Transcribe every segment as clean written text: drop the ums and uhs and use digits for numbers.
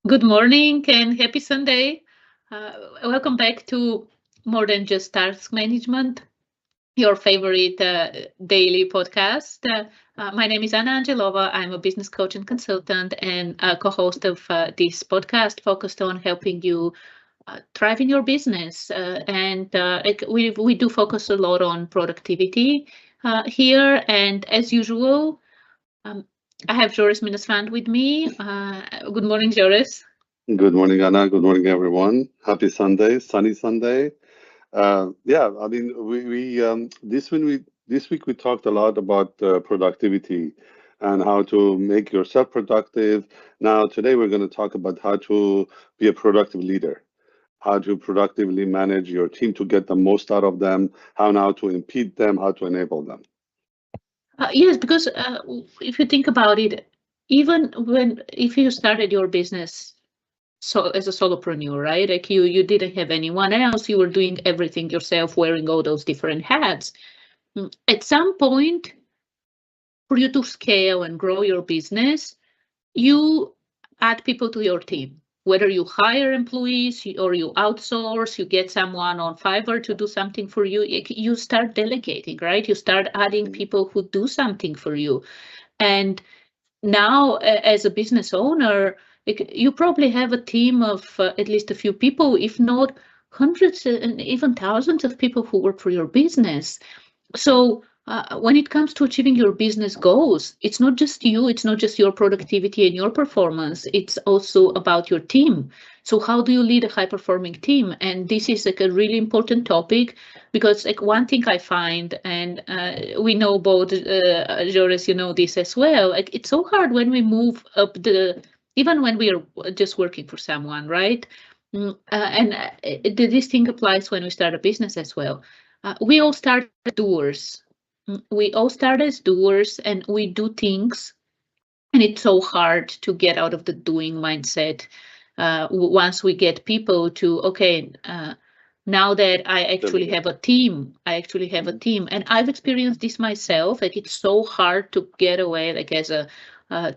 Good morning and happy Sunday. Welcome back to More Than Just Task Management, your favorite daily podcast. My name is Anna Angelova. I'm a business coach and consultant and co host of this podcast focused on helping you thrive in your business. We do focus a lot on productivity here. And as usual, um, I have Joris Minnesvand with me. Good morning, Joris. Good morning, Anna. Good morning, everyone. Happy Sunday, sunny Sunday. Yeah, I mean, we this week we talked a lot about productivity and how to make yourself productive. Now, today we're going to talk about how to be a productive leader, how to productively manage your team to get the most out of them, how now to impede them, how to enable them. Yes, because if you think about it, even if you started your business as a solopreneur, right? Like you didn't have anyone else, you were doing everything yourself, wearing all those different hats. At some point, for you to scale and grow your business, you add people to your team. Whether you hire employees or you outsource, you get someone on Fiverr to do something for you, you start delegating, right? You start adding people who do something for you. And now, as a business owner, you probably have a team of at least a few people, if not hundreds and even thousands of people who work for your business. So when it comes to achieving your business goals, it's not just you, it's not just your productivity and your performance, it's also about your team. So how do you lead a high performing team? And this is like a really important topic because like one thing I find, and we know both, Joris, you know this as well, like it's so hard when we move up even when we are just working for someone, right? This thing applies when we start a business as well. We all start as doers. We all start as doers and we do things, and it's so hard to get out of the doing mindset. Once we get people to, okay, now that I actually Delegate. have a team, I actually have a Mhm. team, and I've experienced this myself. Like it's so hard to get away, like as a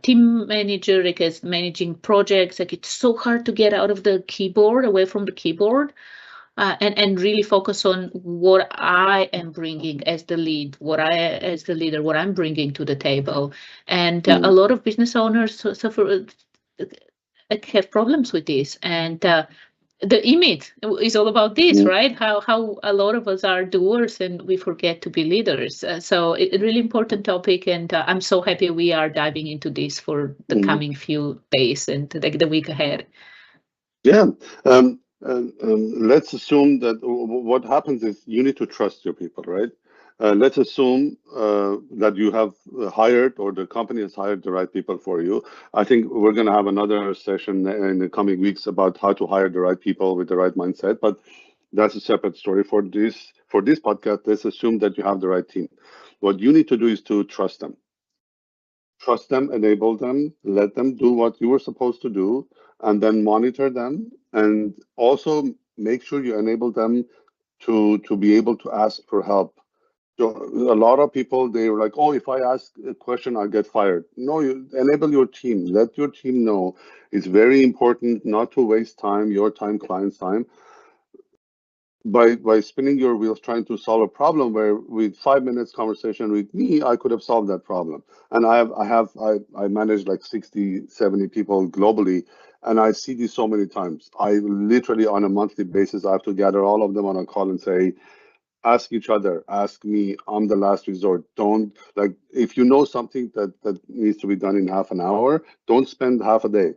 team manager, like as managing projects, like it's so hard to get out of the keyboard, away from the keyboard, and really focus on what I am bringing as the lead, as the leader, what I'm bringing to the table. And a Mm. lot of business owners suffer, have problems with this. And the image is all about this, Mm. right? How a lot of us are doers and we forget to be leaders. So a really important topic, and I'm so happy we are diving into this for the Mm. coming few days and the week ahead. Yeah. Let's assume that what happens is you need to trust your people, right? Let's assume that you have hired or the company has hired the right people for you. I think we're going to have another session in the coming weeks about how to hire the right people with the right mindset, but that's a separate story for this podcast. Let's assume that you have the right team. What you need to do is to trust them, enable them, let them do what you were supposed to do, and then monitor them, and also make sure you enable them to be able to ask for help. So a lot of people they're like, oh, if I ask a question, I'll get fired. No, you enable your team. Let your team know it's very important not to waste time, your time, client's time, by spinning your wheels trying to solve a problem where with 5 minutes conversation with me I could have solved that problem. And I manage like 60, 70 people globally, and I see this so many times. I literally on a monthly basis I have to gather all of them on a call and say, ask each other, ask me, I'm the last resort. Don't, like, if you know something that needs to be done in half an hour, don't spend half a day.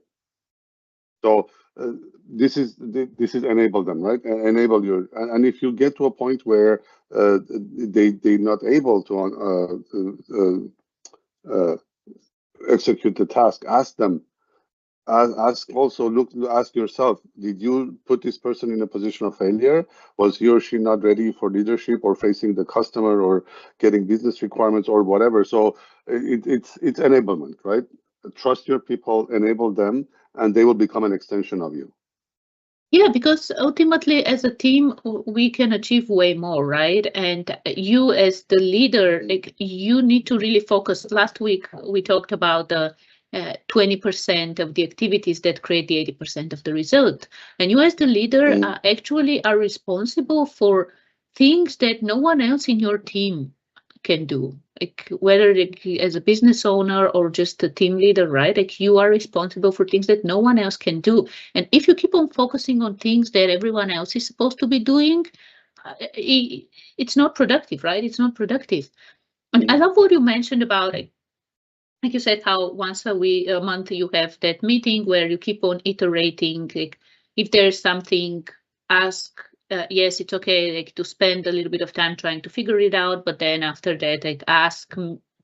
So uh, this is enable them, right? Enable your, and if you get to a point where they're not able to execute the task, ask them. Ask also, ask yourself, did you put this person in a position of failure? Was he or she not ready for leadership or facing the customer or getting business requirements or whatever? So it's enablement, right? Trust your people, enable them, and they will become an extension of you. Yeah, because ultimately, as a team, we can achieve way more, right? And you, as the leader, like you need to really focus. Last week, we talked about the 20% of the activities that create the 80% of the result. And you as the leader actually are responsible for things that no one else in your team can do. Like whether as a business owner or just a team leader, right? Like you are responsible for things that no one else can do. And if you keep on focusing on things that everyone else is supposed to be doing, it's not productive, right? It's not productive. And I love what you mentioned about like you said, how once a month you have that meeting where you keep on iterating. Like if there's something, ask. Yes, it's okay like to spend a little bit of time trying to figure it out, but then after that, like ask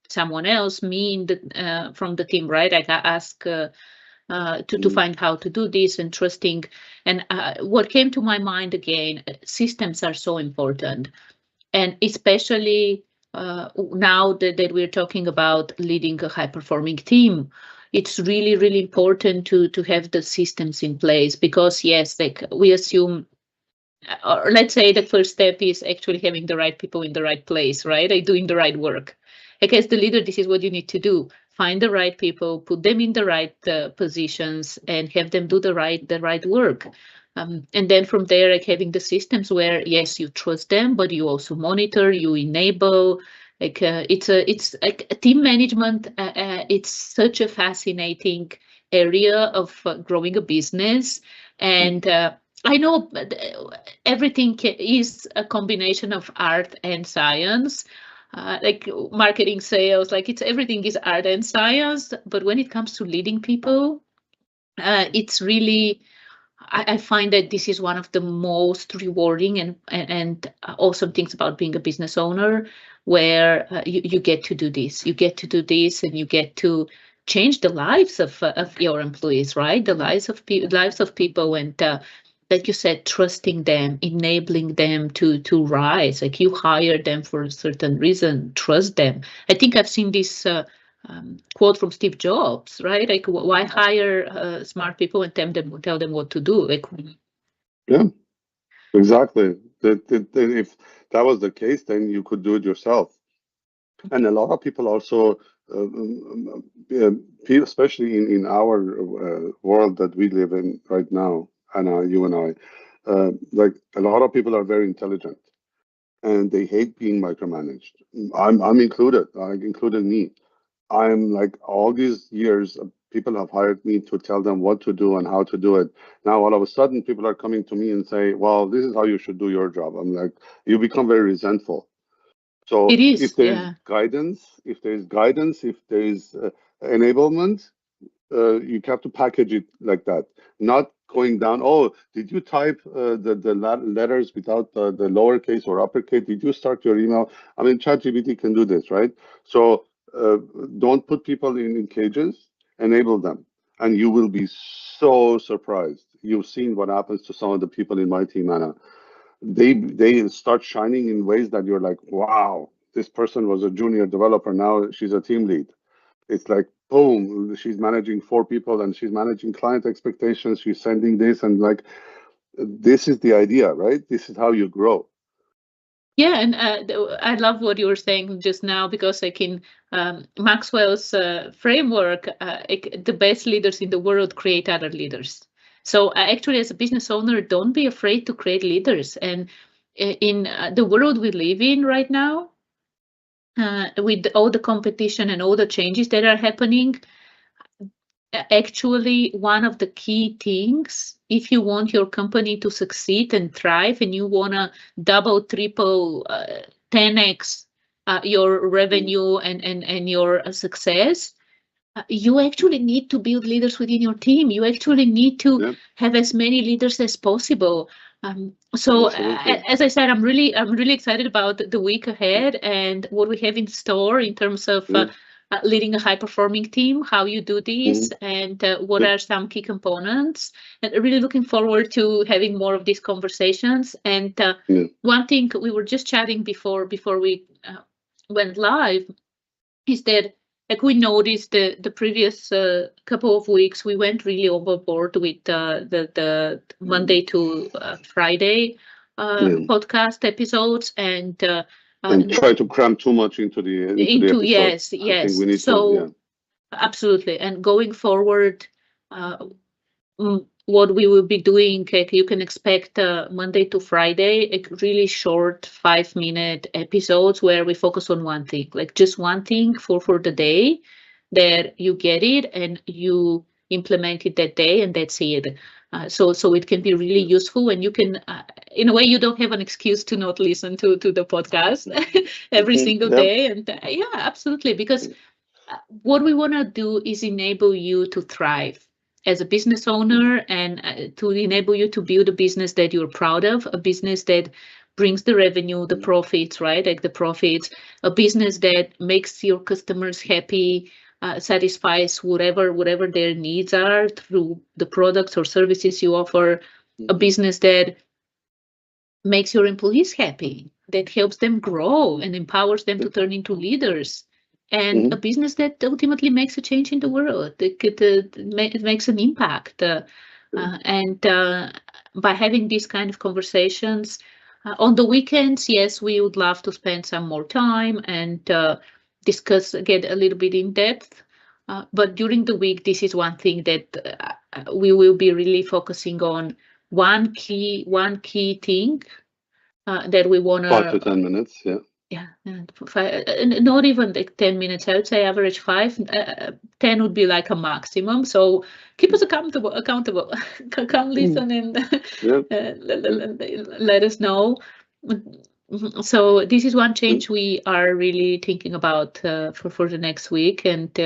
someone else, from the team, right? Like ask to find how to do this and trusting. And what came to my mind again, systems are so important, and especially now that we're talking about leading a high-performing team, it's really, really important to have the systems in place, because yes, like we assume, or let's say the first step is actually having the right people in the right place, right? Like doing the right work. Like as the leader, this is what you need to do. Find the right people, put them in the right positions, and have them do the right work. And then from there, like having the systems where yes, you trust them, but you also monitor, you enable. Like it's like team management. It's such a fascinating area of growing a business, and I know everything is a combination of art and science. Like marketing, sales, like everything is art and science. But when it comes to leading people, it's really, I find that this is one of the most rewarding and awesome things about being a business owner, where you get to do this. You get to do this, and you get to change the lives of your employees, right? The lives of people, and like you said, trusting them, enabling them to rise. Like you hire them for a certain reason, trust them. I think I've seen this quote from Steve Jobs, right? Like, why hire smart people and tell them what to do? Like, Yeah, exactly. If that was the case, then you could do it yourself. And a lot of people also, especially in our world that we live in right now, Anna, you and I, like a lot of people are very intelligent and they hate being micromanaged. I'm included. I included me. I'm like all these years, people have hired me to tell them what to do and how to do it. Now all of a sudden, people are coming to me and say, "Well, this is how you should do your job." I'm like, you become very resentful. So it is, if there's yeah. guidance, if there's enablement, you have to package it like that. Not going down. Oh, did you type the letters without the lowercase or uppercase? Did you start your email? I mean, ChatGPT can do this, right? So don't put people in cages. Enable them, and you will be so surprised. You've seen what happens to some of the people in my team, Anna. They start shining in ways that you're like, wow, this person was a junior developer, now she's a team lead. It's like boom, she's managing 4 people and she's managing client expectations, she's sending this, and like this is the idea, right? This is how you grow. Yeah, and I love what you were saying just now, because like in Maxwell's framework, the best leaders in the world create other leaders. So actually, as a business owner, don't be afraid to create leaders. And in the world we live in right now, with all the competition and all the changes that are happening, actually one of the key things, if you want your company to succeed and thrive, and you want to double, triple, 10x your revenue and your success, you actually need to build leaders within your team. You actually need to have as many leaders as possible. So as I said, I'm really excited about the week ahead and what we have in store in terms of leading a high-performing team, how you do this, and what are some key components. And really looking forward to having more of these conversations. And one thing we were just chatting before we went live is that, like, we noticed the previous couple of weeks, we went really overboard with the Monday to Friday podcast episodes, and try to cram too much into the episode. yes. I think we need so to, Absolutely. And going forward, what we will be doing, you can expect Monday to Friday, really short 5-minute episodes where we focus on one thing, like just one thing for the day, that you get it and you implement it that day, and that's it. So it can be really useful, and you can, in a way, you don't have an excuse to not listen to the podcast every single Yep. day. And yeah, absolutely, because what we want to do is enable you to thrive as a business owner, and to enable you to build a business that you're proud of, a business that brings the revenue, the profits, right? Like the profits, a business that makes your customers happy, satisfies whatever their needs are through the products or services you offer, a business that makes your employees happy, that helps them grow and empowers them to turn into leaders, and a business that ultimately makes a change in the world. It makes an impact. And by having these kind of conversations on the weekends, yes, we would love to spend some more time and discuss, get a little bit in depth. But during the week, this is one thing that we will be really focusing on. One key thing that we want 5 to 10 minutes. Yeah. Yeah, not even like 10 minutes. I would say average 5. 10 would be like a maximum. So keep us accountable. Come listen and let us know. So this is one change we are really thinking about for the next week, and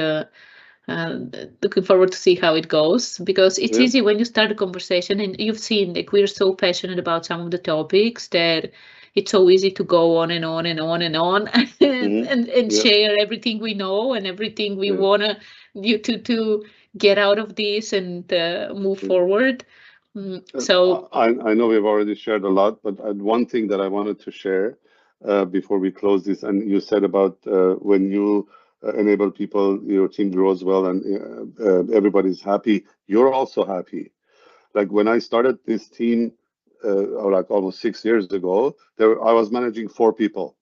looking forward to see how it goes, because it's easy when you start a conversation, and you've seen, like, we're so passionate about some of the topics that it's so easy to go on and on and on and on and share everything we know and everything we want you to get out of this and move forward. So I know we've already shared a lot, but one thing that I wanted to share before we close this, and you said about when you enable people, your team grows well and everybody's happy, you're also happy. Like when I started this team, or like almost 6 years ago, I was managing 4 people.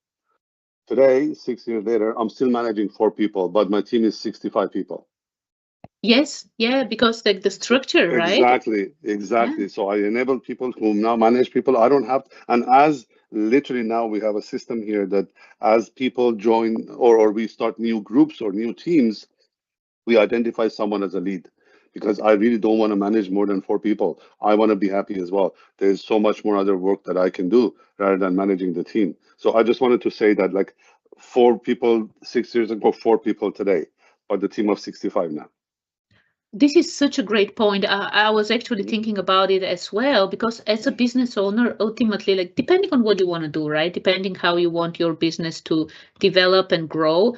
Today, 6 years later, I'm still managing 4 people, but my team is 65 people. Yes, yeah, because like the structure, right? Exactly. Yeah. So I enable people who now manage people. I don't have, and as literally now we have a system here that as people join or we start new groups or new teams, we identify someone as a lead, because I really don't want to manage more than 4 people. I want to be happy as well. There's so much more other work that I can do rather than managing the team. So I just wanted to say that, like, 4 people 6 years ago, 4 people today, but the team of 65 now. This is such a great point. I was actually thinking about it as well, because as a business owner, ultimately, like, depending on what you want to do, right? Depending how you want your business to develop and grow.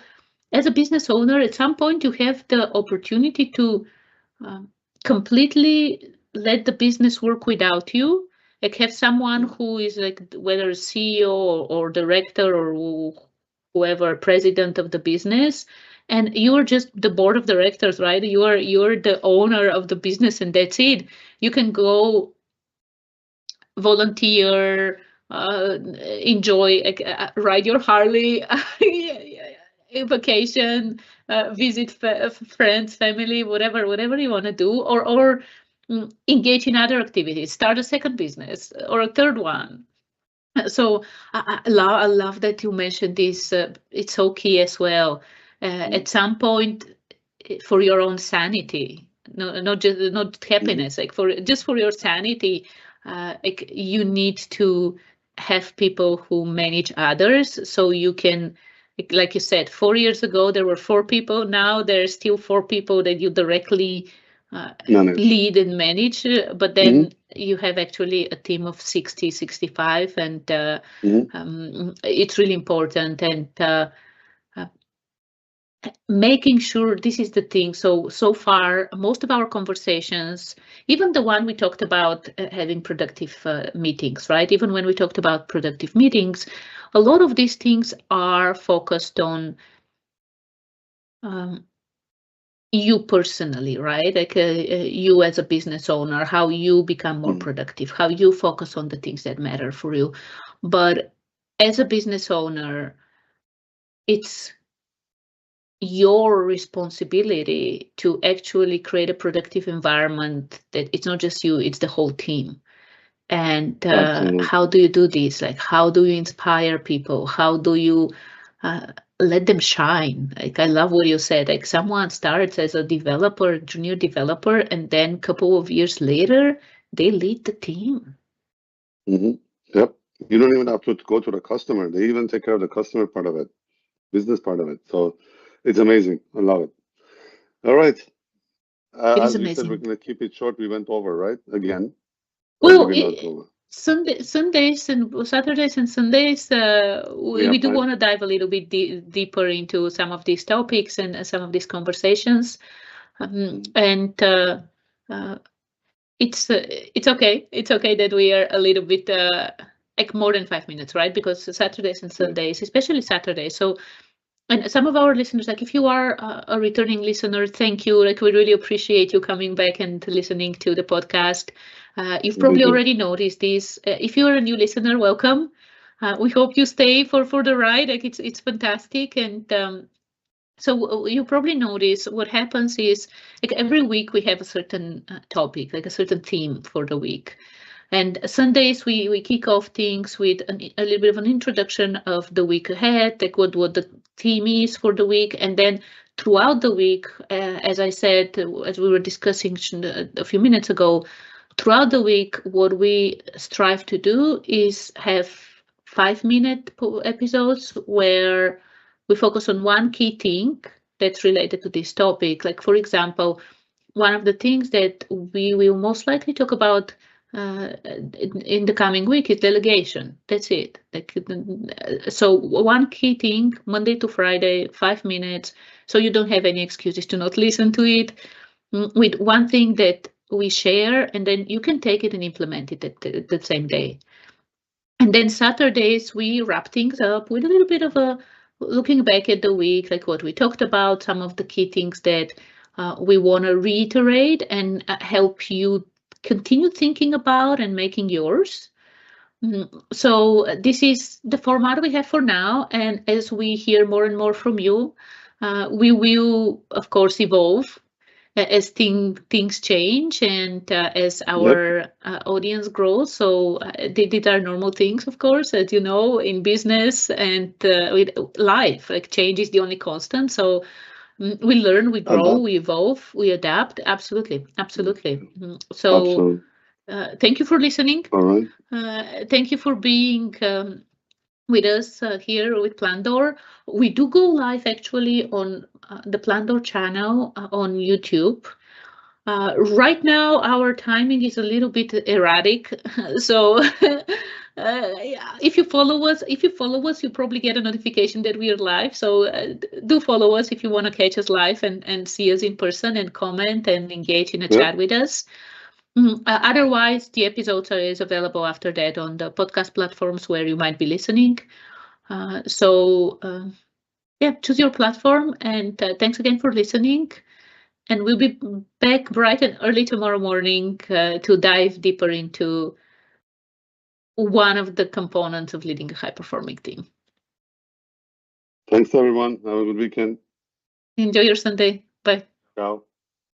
As a business owner, at some point, you have the opportunity to completely let the business work without you. Like, have someone who is like, whether CEO or director or whoever, president of the business, and you're just the board of directors, right? You're the owner of the business, and that's it. You can go volunteer, enjoy, ride your Harley, vacation, visit friends, family, whatever you want to do, or engage in other activities, start a second business or a third one. So I love that you mentioned this. It's so key as well. At some point, for your own sanity, not happiness, like for your sanity, like, you need to have people who manage others, so you can, like you said, 4 years ago there were 4 people. Now there's still 4 people that you directly lead and manage, but then you have actually a team of 60, 65, and it's really important. And making sure, this is the thing. So far, most of our conversations, even the one we talked about having productive meetings, right? Even when we talked about productive meetings, a lot of these things are focused on you personally, right? Like you as a business owner, how you become more productive, how you focus on the things that matter for you. But as a business owner, it's your responsibility to actually create a productive environment that it's not just you, it's the whole team. And how do you do this? Like, how do you inspire people? How do you let them shine? Like, I love what you said. Like, someone starts as a developer, junior developer, and then a couple of years later, they lead the team. Yep. You don't even have to go to the customer. They even take care of the customer part of it, business part of it. So it's amazing. I love it. All right. As we said, we're going to keep it short. We went over, right? Again. Well, Sundays and Saturdays and Sundays, we do want to dive a little bit deeper into some of these topics and some of these conversations. And it's okay. It's okay that we are a little bit like more than 5 minutes, right? Because Saturdays and Sundays, especially Saturdays. So, and some of our listeners, like if you are a returning listener, thank you. Like we really appreciate you coming back and listening to the podcast. You've probably already noticed this. If you're a new listener, welcome. We hope you stay for the ride. Like it's fantastic. And so you probably notice what happens is like every week we have a certain topic, like a certain theme for the week. And Sundays we kick off things with a little bit of an introduction of the week ahead, like what the theme is for the week, and then throughout the week, as I said, as we were discussing a few minutes ago, throughout the week, what we strive to do is have 5-minute episodes where we focus on one key thing that's related to this topic. Like, for example, one of the things that we will most likely talk about in the coming week is delegation. That's it. Like, so one key thing, Monday to Friday, 5 minutes, so you don't have any excuses to not listen to it, with one thing that we share, and then you can take it and implement it at the same day. And then Saturdays, we wrap things up with a little bit of a looking back at the week, like what we talked about, some of the key things that we want to reiterate and help you continue thinking about and making yours. So this is the format we have for now. And as we hear more and more from you, we will, of course, evolve as things change and as our audience grows. So these are normal things, of course, as you know, in business and with life. Like change is the only constant. So we learn, we grow, we evolve, we adapt. Absolutely. So thank you for listening. All right. Thank you for being with us here with Plandor. We do go live actually on the Plandor channel on YouTube. Right now, our timing is a little bit erratic. So if you follow us, you probably get a notification that we are live. So do follow us if you want to catch us live and see us in person and comment and engage in a chat with us. Otherwise, the episodes are available after that on the podcast platforms where you might be listening. So choose your platform, and thanks again for listening. And we'll be back bright and early tomorrow morning to dive deeper into one of the components of leading a high-performing team. Thanks, everyone. Have a good weekend. Enjoy your Sunday. Bye. Ciao.